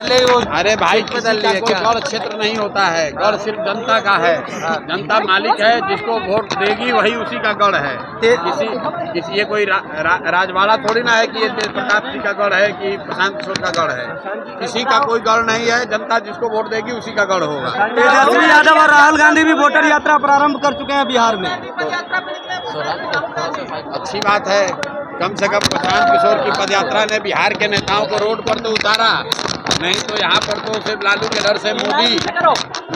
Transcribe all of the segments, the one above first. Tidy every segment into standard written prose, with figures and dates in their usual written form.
अरे भाई, किसी का कोई गौर क्षेत्र नहीं होता है। गौर सिर्फ जनता का है। जनता मालिक है, जिसको वोट देगी वही उसी का गढ़ है। किसी ये कोई राजवाड़ा थोड़ी ना है कि ये तेज प्रताप जी का गढ़ है कि प्रशांत किशोर का गढ़ है। किसी का कोई गढ़ नहीं है। जनता जिसको वोट देगी उसी का गढ़ होगा। तेजस्वी यादव और राहुल गांधी भी वोटर यात्रा प्रारंभ कर चुके हैं बिहार में। अच्छी बात है। कम से कम प्रशांत किशोर की पदयात्रा ने बिहार के नेताओं को रोड पर तो उतारा, नहीं तो यहाँ पर तो सिर्फ लालू के डर से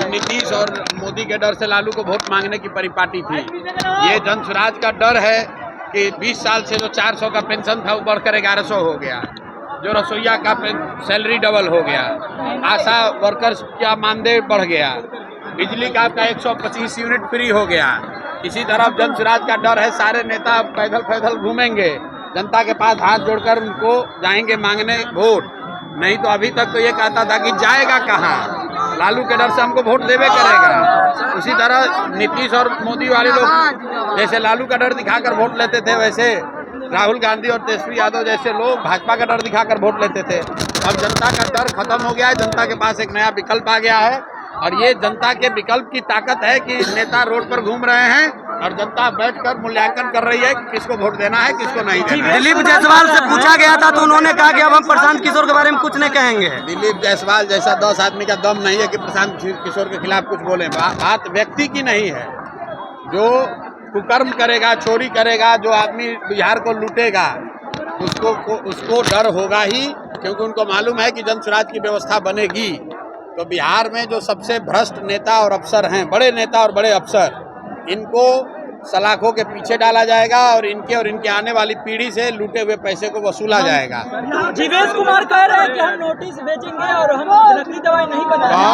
नीतीश और मोदी के डर से लालू को वोट मांगने की परिपाटी थी। ये जन स्वराज का डर है कि 20 साल से जो 400 का पेंशन था वो बढ़कर 1100 हो गया, जो रसोईया का सैलरी डबल हो गया, आशा वर्कर्स का मानदेय बढ़ गया, बिजली का आपका 125 यूनिट फ्री हो गया। इसी तरफ जन स्वराज का डर है। सारे नेता पैदल घूमेंगे, जनता के पास हाथ जोड़कर उनको जाएंगे मांगने वोट। नहीं तो अभी तक तो ये कहता था कि जाएगा कहाँ, लालू के डर से हमको वोट देवे करेगा। उसी तरह नीतीश और मोदी वाले लोग जैसे लालू का डर दिखाकर वोट लेते थे, वैसे राहुल गांधी और तेजस्वी यादव जैसे लोग भाजपा का डर दिखाकर वोट लेते थे। अब जनता का डर खत्म हो गया है। जनता के पास एक नया विकल्प आ गया है और ये जनता के विकल्प की ताकत है कि नेता रोड पर घूम रहे हैं और जनता बैठकर मूल्यांकन कर रही है कि किसको वोट देना है, किसको नहीं देना है। दिलीप जायसवाल से पूछा गया था तो उन्होंने कहा कि अब हम प्रशांत किशोर के बारे में कुछ नहीं कहेंगे। दिलीप जायसवाल जैसा 10 आदमी का दम नहीं है कि प्रशांत किशोर के खिलाफ कुछ बोले। बात व्यक्ति की नहीं है। जो कुकर्म करेगा, चोरी करेगा, जो आदमी बिहार को लूटेगा, उसको डर होगा ही, क्योंकि उनको मालूम है कि जन स्वराज की व्यवस्था बनेगी तो बिहार में जो सबसे भ्रष्ट नेता और अफसर हैं, बड़े नेता और बड़े अफसर, इनको सलाखों के पीछे डाला जाएगा और इनके आने वाली पीढ़ी से लूटे हुए पैसे को वसूला जाएगा। जीवेश कुमार कह रहे हैं कि हम नोटिस भेजेंगे और हम नकली दवाई नहीं बनाएंगे।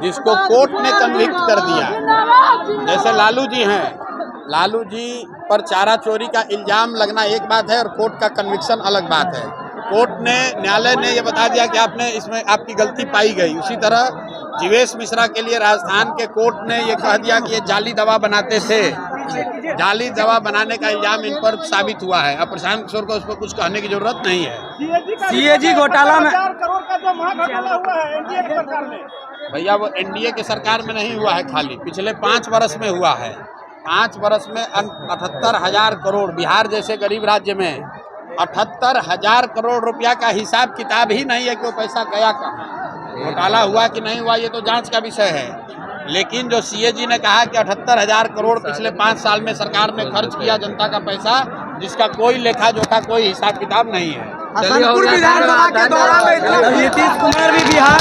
जिसको कोर्ट ने कन्विक्ट कर दिया, जैसे लालू जी हैं, लालू जी पर चारा चोरी का इल्जाम लगना एक बात है और कोर्ट का कन्विक्शन अलग बात है। कोर्ट ने, न्यायालय ने ये बता दिया कि आपने इसमें आपकी गलती पाई गई। उसी तरह जीवेश मिश्रा के लिए राजस्थान के कोर्ट ने ये कह दिया कि ये जाली दवा बनाते थे। जाली दवा बनाने का इल्जाम इन पर साबित हुआ है। अब प्रशांत किशोर को उस पर कुछ कहने की जरूरत नहीं है। सीएजी घोटाला में भैया वो एनडीए की सरकार में नहीं हुआ है, खाली पिछले 5 वर्ष में हुआ है। 5 वर्ष में 78,000 करोड़, बिहार जैसे गरीब राज्य में 78,000 करोड़ रुपया का हिसाब किताब ही नहीं है कि वो पैसा गया कहाँ, घोटाला हुआ कि नहीं हुआ, ये तो जांच का विषय है। लेकिन जो सीएजी ने कहा कि 78,000 करोड़ पिछले 5 साल में सरकार ने खर्च किया जनता का पैसा, जिसका कोई लेखा जोखा, कोई हिसाब किताब नहीं है। नीतीश कुमार भी बिहार